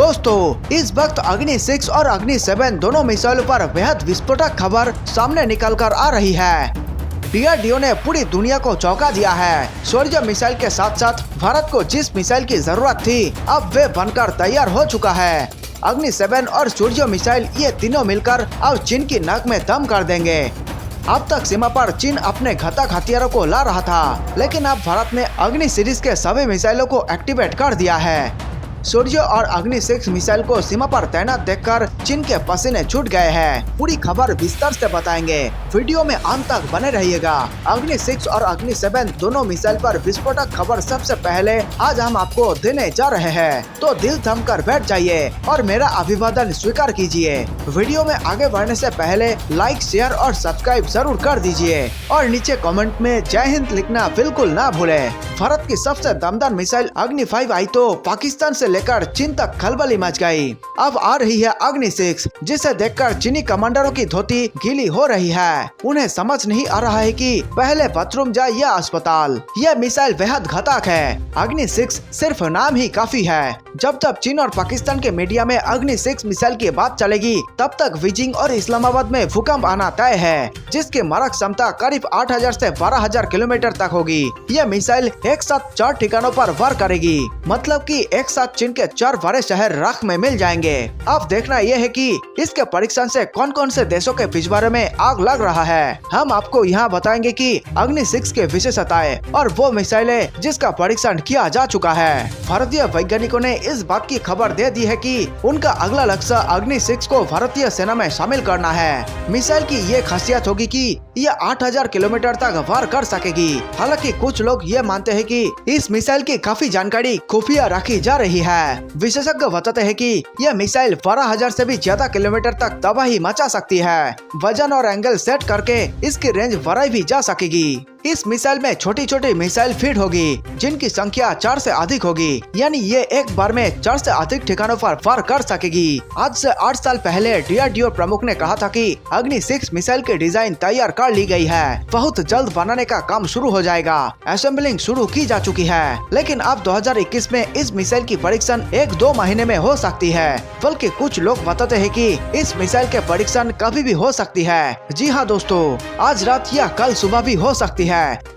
दोस्तों, इस वक्त अग्नि 6 और अग्नि 7 दोनों मिसाइलों पर बेहद विस्फोटक खबर सामने निकल कर आ रही है। DRDO ने पूरी दुनिया को चौंका दिया है। सूर्य मिसाइल के साथ साथ भारत को जिस मिसाइल की जरूरत थी, अब वे बनकर तैयार हो चुका है। अग्नि 7 और सूर्य मिसाइल, ये तीनों मिलकर अब चीन की नाक में दम कर देंगे। अब तक सीमा पर चीन अपने घातक हथियारों को ला रहा था, लेकिन अब भारत ने अग्नि सीरीज के सभी मिसाइलों को एक्टिवेट कर दिया है। सूर्य और अग्नि 6 मिसाइल को सीमा पर तैनात देखकर चीन के पसीने छूट गए हैं। पूरी खबर विस्तार से बताएंगे, वीडियो में अंत तक बने रहिएगा। अग्नि 6 और अग्नि 7 दोनों मिसाइल पर विस्फोटक खबर सबसे पहले आज हम आपको देने जा रहे हैं, तो दिल थम कर बैठ जाइए और मेरा अभिवादन स्वीकार कीजिए। वीडियो में आगे बढ़ने से पहले लाइक, शेयर और सब्सक्राइब जरूर कर दीजिए और नीचे कमेंट में जय हिंद लिखना बिल्कुल ना भूलें। भारत की सबसे दमदार मिसाइल अग्नि 5 आई तो पाकिस्तान से लेकर चीन तक खलबली मच गई। अब आ रही है अग्नि 6, जिसे देखकर चीनी कमांडरों की धोती गीली हो रही है। उन्हें समझ नहीं आ रहा है कि पहले बाथरूम जाए या अस्पताल। यह मिसाइल बेहद घातक है। अग्नि 6 सिर्फ नाम ही काफी है। जब तक चीन और पाकिस्तान के मीडिया में अग्नि 6 मिसाइल की बात चलेगी, तब तक बीजिंग और इस्लामाबाद में भूकंप आना तय है, जिसकी मारक क्षमता करीब 8000 से 12000 किलोमीटर तक होगी। यह मिसाइल एक साथ 4 ठिकानों पर वार करेगी, मतलब कि एक साथ चीन के 4 बड़े शहर राख में मिल जाएंगे। अब देखना यह है कि इसके परीक्षण से कौन कौन से देशों के पिछवाड़े में आग लग रहा है। हम आपको यहाँ बताएंगे कि अग्नि 6 के विशेषताएं और वो मिसाइलें जिसका परीक्षण किया जा चुका है। भारतीय वैज्ञानिकों ने इस बात की खबर दे दी है कि उनका अगला लक्ष्य अग्नि 6 को भारतीय सेना में शामिल करना है। मिसाइल की ये खासियत होगी कि यह 8000 किलोमीटर तक वार कर सकेगी। हालांकि कुछ लोग ये मानते हैं कि इस मिसाइल की काफी जानकारी खुफिया रखी जा रही है। विशेषज्ञ बताते हैं कि यह मिसाइल 12000 से भी ज्यादा किलोमीटर तक तबाही मचा सकती है। वजन और एंगल सेट करके इसकी रेंज बढ़ाई भी जा सकेगी। इस मिसाइल में छोटी छोटी मिसाइल फीड होगी, जिनकी संख्या 4 से अधिक होगी, यानी ये एक बार में 4 से अधिक ठिकानों पर फायर कर सकेगी। आज से 8 साल पहले DRDO प्रमुख ने कहा था कि अग्नि 6 मिसाइल की डिजाइन तैयार कर ली गई है, बहुत जल्द बनाने का काम शुरू हो जाएगा। असेंबलिंग शुरू की जा चुकी है, लेकिन अब 2021 में इस मिसाइल की परीक्षण 1-2 महीने में हो सकती है। बल्कि कुछ लोग बताते हैं कि इस मिसाइल के परीक्षण कभी भी हो सकती है। जी हाँ दोस्तों, आज रात या कल सुबह भी हो सकती है।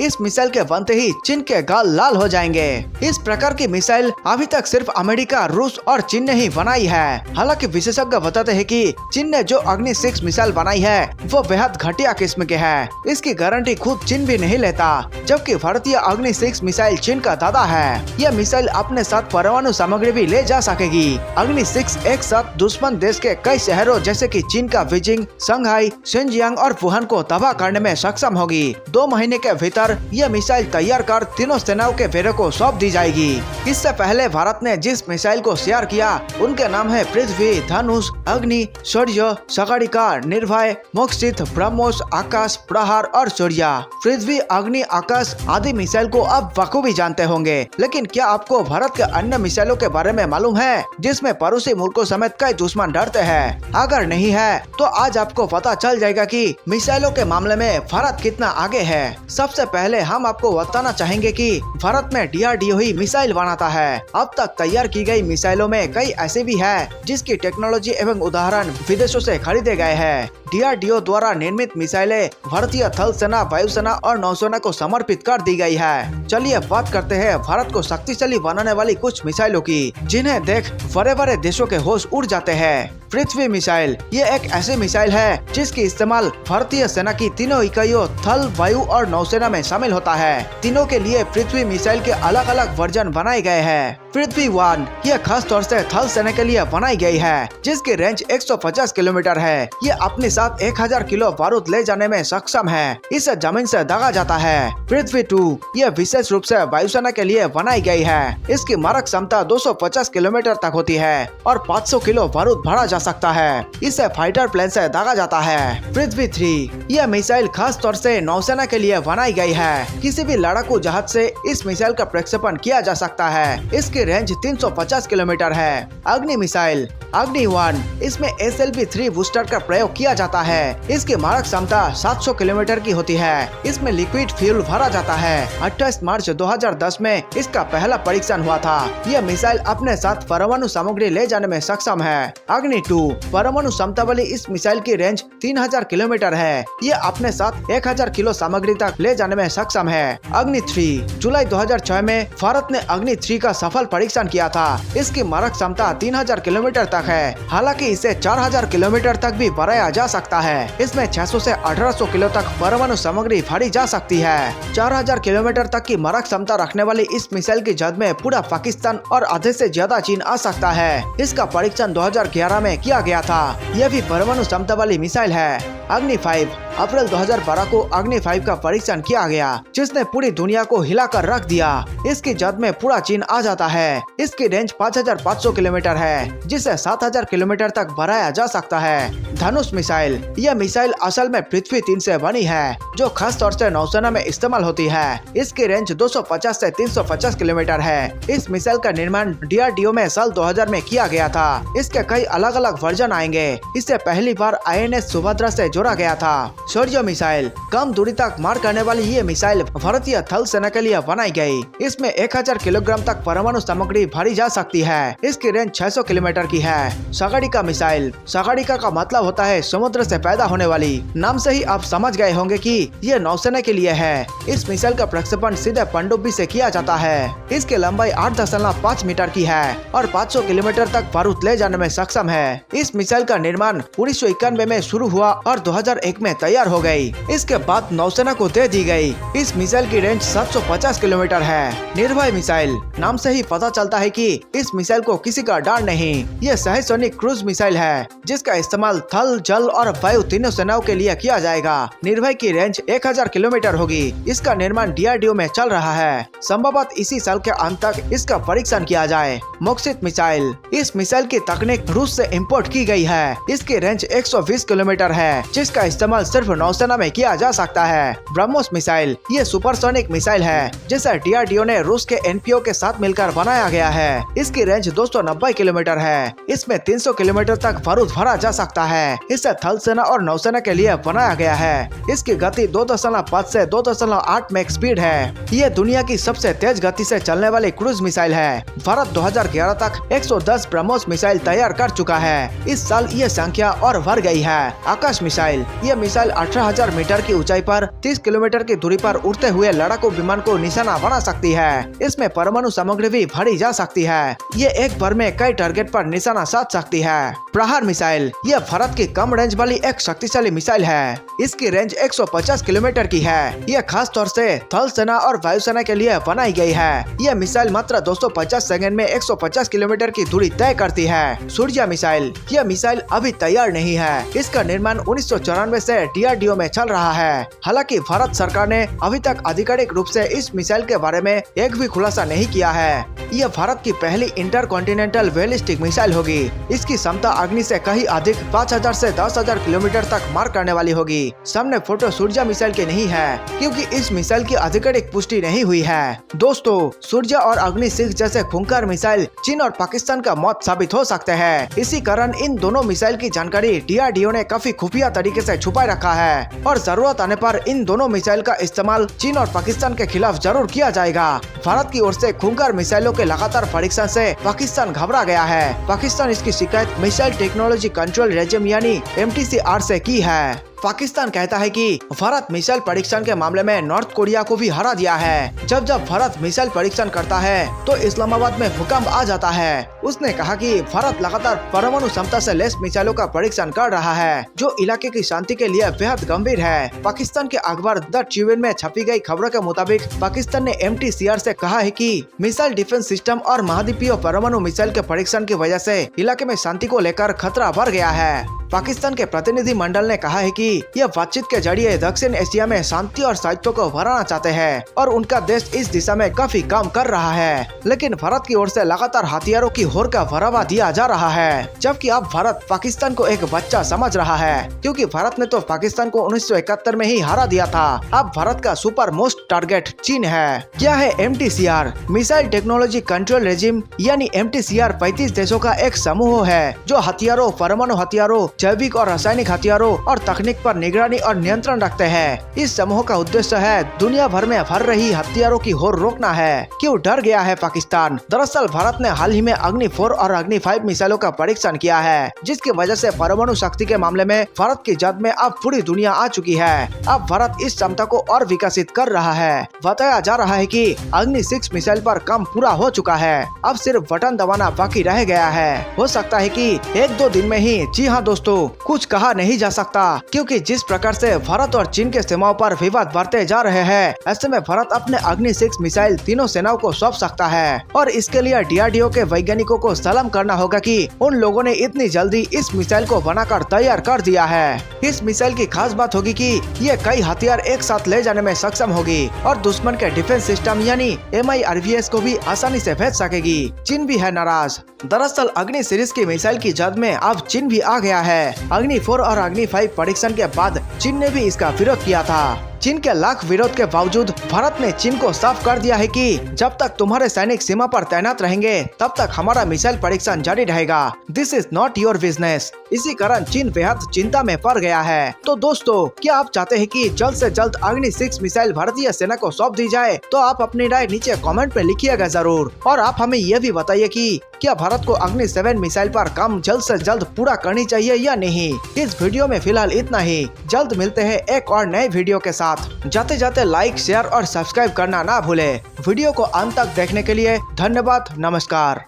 इस मिसाइल के बनते ही चीन के गाल लाल हो जाएंगे। इस प्रकार की मिसाइल अभी तक सिर्फ अमेरिका, रूस और चीन ने ही बनाई है। हालांकि विशेषज्ञ बताते हैं कि चीन ने जो अग्नि 6 मिसाइल बनाई है, वो बेहद घटिया किस्म के है। इसकी गारंटी खुद चीन भी नहीं लेता, जबकि भारतीय अग्नि 6 मिसाइल चीन का दादा है। यह मिसाइल अपने साथ परमाणु सामग्री भी ले जा सकेगी। अग्नि 6 एक साथ दुश्मन देश के कई शहरों जैसे कि चीन का बीजिंग, शंघाई, शिनजियांग और वुहान को तबाह करने में सक्षम होगी। 2 महीने के भीतर यह मिसाइल तैयार कर तीनों सेनाओं के फेरे को सौंप दी जाएगी। इससे पहले भारत ने जिस मिसाइल को शेयर किया, उनके नाम है पृथ्वी, धनुष, अग्नि, शौर्य, सकारिका, निर्भय, मोक्षित, ब्रह्मोस, आकाश, प्रहार और सूर्या। पृथ्वी, अग्नि, आकाश आदि मिसाइल को अब बखूबी जानते होंगे, लेकिन क्या आपको भारत के अन्य मिसाइलों के बारे में मालूम है, जिसमें पड़ोसी मुल्कों समेत कई दुश्मन डरते हैं? अगर नहीं है तो आज आपको पता चल जाएगा कि मिसाइलों के मामले में भारत कितना आगे है। सबसे पहले हम आपको बताना चाहेंगे कि भारत में DRDO ही मिसाइल बनाता है। अब तक तैयार की गई मिसाइलों में कई ऐसे भी है जिसकी टेक्नोलॉजी एवं उदाहरण विदेशों से खरीदे गए हैं। DRDO द्वारा निर्मित मिसाइलें भारतीय थल सेना, वायुसेना और नौसेना को समर्पित कर दी गई है। चलिए बात करते हैं भारत को शक्तिशाली बनाने वाली कुछ मिसाइलों की, जिन्हें देख बड़े बड़े देशों के होश उड़ जाते हैं। पृथ्वी मिसाइल, ये एक ऐसी मिसाइल है जिसकी इस्तेमाल भारतीय सेना की तीनों इकाइयों थल, वायु और नौसेना में शामिल होता है। तीनों के लिए पृथ्वी मिसाइल के अलग अलग वर्जन बनाए गए हैं। पृथ्वी 1 ये खास तौर से थल सेना के लिए बनाई गई है, जिसकी रेंज 150 किलोमीटर है। ये अपने साथ 1000 किलो बारूद ले जाने में सक्षम है। इसे जमीन से दागा जाता है। पृथ्वी 2 ये विशेष रूप से वायुसेना के लिए बनाई गई है। इसकी मारक क्षमता 250 किलोमीटर तक होती है और 500 किलो बारूद भरा जा सकता है। इसे फाइटर प्लेन से दागा जाता है। पृथ्वी 3 यह मिसाइल खास तौर से नौसेना के लिए बनाई गई है। किसी भी लड़ाकू जहाज से इस मिसाइल का प्रक्षेपण किया जा सकता है। इसकी रेंज 350 किलोमीटर है। अग्नि मिसाइल अग्नि-1। इसमें SLV-3 बूस्टर का प्रयोग किया जाता है। इसकी मारक क्षमता 700 किलोमीटर की होती है। इसमें लिक्विड फ्यूल भरा जाता है। 28 मार्च 2010 में इसका पहला परीक्षण हुआ था। यह मिसाइल अपने साथ परमाणु सामग्री ले जाने में सक्षम है। अग्नि-2 परमाणु क्षमता वाली इस मिसाइल की रेंज 3000 किलोमीटर है। यह अपने साथ 1000 किलो सामग्री तक ले जाने में सक्षम है। अग्नि-3 जुलाई 2006 में भारत ने अग्नि-3 का सफल परीक्षण किया था। इसकी मारक क्षमता 3000 किलोमीटर तक है। हालांकि इसे 4000 किलोमीटर तक भी बढ़ाया जा सकता है। इसमें 600 से 1800 किलो तक परमाणु सामग्री भरी जा सकती है। 4000 किलोमीटर तक की मारक क्षमता रखने वाली इस मिसाइल की जद में पूरा पाकिस्तान और आधे से ज्यादा चीन आ सकता है। इसका परीक्षण 2011 में किया गया था। यह भी परमाणु क्षमता वाली मिसाइल है। अग्नि-5 अप्रैल 2012 को अग्नि-5 का परीक्षण किया गया, जिसने पूरी दुनिया को हिलाकर रख दिया। इसकी जद में पूरा चीन आ जाता है। इसकी रेंज 5500 किलोमीटर है, जिसे 7000 किलोमीटर तक बढ़ाया जा सकता है। धनुष मिसाइल यह मिसाइल असल में पृथ्वी 3 से बनी है, जो खास तौर से नौसेना में इस्तेमाल होती है। इसकी रेंज 250 से 350 किलोमीटर है। इस मिसाइल का निर्माण DRDO में साल 2000 में किया गया था। इसके कई अलग अलग वर्जन आएंगे। इसे पहली बार INS सुभद्रा से जोड़ा गया था। शौर्य मिसाइल कम दूरी तक मार करने वाली ये मिसाइल भारतीय थल सेना के लिए बनाई गई। इसमें 1000 किलोग्राम तक परमाणु सामग्री भरी जा सकती है। इसकी रेंज 600 किलोमीटर की है। सागरिका मिसाइल सागरिका का मतलब होता है समुद्र से पैदा होने वाली। नाम से ही आप समझ गए होंगे कि ये नौसेना के लिए है। इस मिसाइल का प्रक्षेपण सीधे पनडुब्बी से किया जाता है। इसकी लंबाई 8.5 मीटर की है और 500 किलोमीटर तक बारूद ले जाने में सक्षम है। इस मिसाइल का निर्माण 1991 में शुरू हुआ और 2001 में तैयार हो गई। इसके बाद नौसेना को दे दी गई। इस मिसाइल की रेंज 750 किलोमीटर है। निर्भय मिसाइल नाम से ही पता चलता है कि इस मिसाइल को किसी का डर नहीं। ये सहसैनिक क्रूज मिसाइल है, जिसका इस्तेमाल थल, जल और वायु तीनों सेनाओं के लिए किया जाएगा। निर्भय की रेंज 1000 किलोमीटर होगी। इसका निर्माण DRDO में चल रहा है। संभवतः इसी साल के अंत तक इसका परीक्षण किया जाए। मोक्षित मिसाइल इस मिसाइल की तकनीक रूस से इंपोर्ट की गई है। इसकी रेंज 120 किलोमीटर है, जिसका इस्तेमाल सिर्फ नौसेना में किया जा सकता है। ब्रह्मोस मिसाइल ये सुपरसोनिक मिसाइल है, जिसे DRDO ने रूस के NPO के साथ मिलकर बनाया गया है। इसकी रेंज 290 किलोमीटर है। इसमें 300 किलोमीटर तक बारूद भरा जा सकता है। इसे थल सेना और नौसेना के लिए बनाया गया है। इसकी गति 2.5 से 2.8 मैक स्पीड है। ये दुनिया की सबसे तेज गति से चलने वाली क्रूज मिसाइल है। भारत 2011 तक 110 ब्रह्मोस मिसाइल तैयार कर चुका है। इस साल ये संख्या और बढ़ गई है। आकाश मिसाइल ये मिसाइल 18,000 मीटर की ऊंचाई पर 30 किलोमीटर की दूरी पर उड़ते हुए लड़ाकू विमान को निशाना बना सकती है। इसमें परमाणु सामग्री भी भरी जा सकती है। ये एक बार में कई टारगेट पर निशाना साध सकती है। प्रहार मिसाइल यह भारत की कम रेंज वाली एक शक्तिशाली मिसाइल है। इसकी रेंज 150 किलोमीटर की है। यह खास तौर से थल सेना और वायुसेना के लिए बनाई गई है। यह मिसाइल मात्र 250 सेकंड में 150 किलोमीटर की दूरी तय करती है। सूर्य मिसाइल यह मिसाइल अभी तैयार नहीं है। इसका निर्माण 1994 से DRDO में चल रहा है। हालांकि भारत सरकार ने अभी तक आधिकारिक रूप से इस मिसाइल के बारे में एक भी खुलासा नहीं किया है। यह भारत की पहली इंटरकॉन्टिनेंटल बैलिस्टिक मिसाइल होगी। इसकी क्षमता अग्नि से कहीं अधिक 5000 से 10,000 किलोमीटर तक मार करने वाली होगी। सामने फोटो सूर्य मिसाइल की नहीं है, क्योंकि इस मिसाइल की आधिकारिक पुष्टि नहीं हुई है। दोस्तों, सूर्य और अग्नि 6 जैसे खूंखार मिसाइल चीन और पाकिस्तान का मौत साबित हो सकते हैं। इसी कारण इन दोनों मिसाइल की जानकारी DRDO ने काफी खुफिया तरीके से छुपाए रखा है और जरूरत आने पर इन दोनों मिसाइल का इस्तेमाल चीन और पाकिस्तान के खिलाफ जरूर किया जाएगा। भारत की ओर से खूंखार मिसाइलों के लगातार परीक्षण से पाकिस्तान घबरा गया है। पाकिस्तान इसकी शिकायत मिसाइल टेक्नोलॉजी कंट्रोल रेजिम यानी MTCR से की है। पाकिस्तान कहता है कि भारत मिसाइल परीक्षण के मामले में नॉर्थ कोरिया को भी हरा दिया है। जब भारत मिसाइल परीक्षण करता है तो इस्लामाबाद में भूकंप आ जाता है। उसने कहा कि भारत लगातार परमाणु क्षमता से लैस मिसाइलों का परीक्षण कर रहा है, जो इलाके की शांति के लिए बेहद गंभीर है। पाकिस्तान के अखबार द ट्रिब्यून में छपी गई खबरों के मुताबिक पाकिस्तान ने MTCR से कहा है कि मिसाइल डिफेंस सिस्टम और महाद्वीपीय परमाणु मिसाइल के परीक्षण की वजह से इलाके में शांति को लेकर खतरा बढ़ गया है। पाकिस्तान के प्रतिनिधि मंडल ने कहा है कि यह बातचीत के जरिए दक्षिण एशिया में शांति और स्थायित्व को बढ़ाना चाहते हैं और उनका देश इस दिशा में काफी काम कर रहा है। लेकिन भारत की ओर से लगातार हथियारों की होड़ का बढ़ावा दिया जा रहा है, जबकि अब भारत पाकिस्तान को एक बच्चा समझ रहा है, क्योंकि भारत ने तो पाकिस्तान को 1971 में ही हरा दिया था। अब भारत का सुपर मोस्ट टारगेट चीन है। क्या है MTCR? Missile technology control regime यानी MTCR 35 देशों का एक समूह है जो हथियारों, परमाणु हथियारों, जैविक और रासायनिक हथियारों और तकनीक पर निगरानी और नियंत्रण रखते हैं। इस समूह का उद्देश्य है दुनिया भर में फैल रही हथियारों की होड़ रोकना है। क्यों डर गया है पाकिस्तान? दरअसल भारत ने हाल ही में अग्नि 4 और अग्नि 5 मिसाइलों का परीक्षण किया है, जिसकी वजह से परमाणु शक्ति के मामले में भारत की जद में अब पूरी दुनिया आ चुकी है। अब भारत इस क्षमता को और विकसित कर रहा है। बताया जा रहा है कि अग्नि 6 मिसाइल पर काम पूरा हो चुका है, अब सिर्फ बटन दबाना बाकी रह गया है। हो सकता है कि 1-2 दिन में ही। जी हाँ दोस्तों, कुछ कहा नहीं जा सकता, क्योंकि जिस प्रकार से भारत और चीन के सीमाओं पर विवाद बढ़ते जा रहे हैं, ऐसे में भारत अपने अग्नि 6 मिसाइल तीनों सेनाओं को सौंप सकता है। और इसके लिए DRDO के वैज्ञानिकों को सलाम करना होगा कि उन लोगों ने इतनी जल्दी इस मिसाइल को बनाकर तैयार कर दिया है। इस मिसाइल की खास बात होगी कि ये कई हथियार एक साथ ले जाने में सक्षम होगी और दुश्मन के डिफेंस सिस्टम यानी MIRVs को भी आसानी से भेज सकेगी। चीन भी है नाराज। दरअसल अग्नि सीरीज की मिसाइल की जद में अब चीन भी आ गया है। अग्नि 4 और अग्नि 5 परीक्षण के बाद चीन ने भी इसका विरोध किया था। चीन के लाख विरोध के बावजूद भारत ने चीन को साफ कर दिया है कि जब तक तुम्हारे सैनिक सीमा पर तैनात रहेंगे तब तक हमारा मिसाइल परीक्षण जारी रहेगा। This is not your business. इसी कारण चीन बेहद चिंता में पड़ गया है। तो दोस्तों, क्या आप चाहते हैं कि जल्द से जल्द अग्नि 6 मिसाइल भारतीय सेना को सौंप दी जाए? तो आप अपनी राय नीचे कमेंट में लिखिएगा जरूर। और आप हमें यह भी बताइए कि क्या भारत को अग्नि 7 मिसाइल पर काम जल्द से जल्द पूरा करनी चाहिए या नहीं। इस वीडियो में फिलहाल इतना ही। जल्द मिलते हैं एक और नए वीडियो के साथ। जाते जाते लाइक, शेयर और सब्सक्राइब करना ना भूले। वीडियो को अंत तक देखने के लिए धन्यवाद। नमस्कार।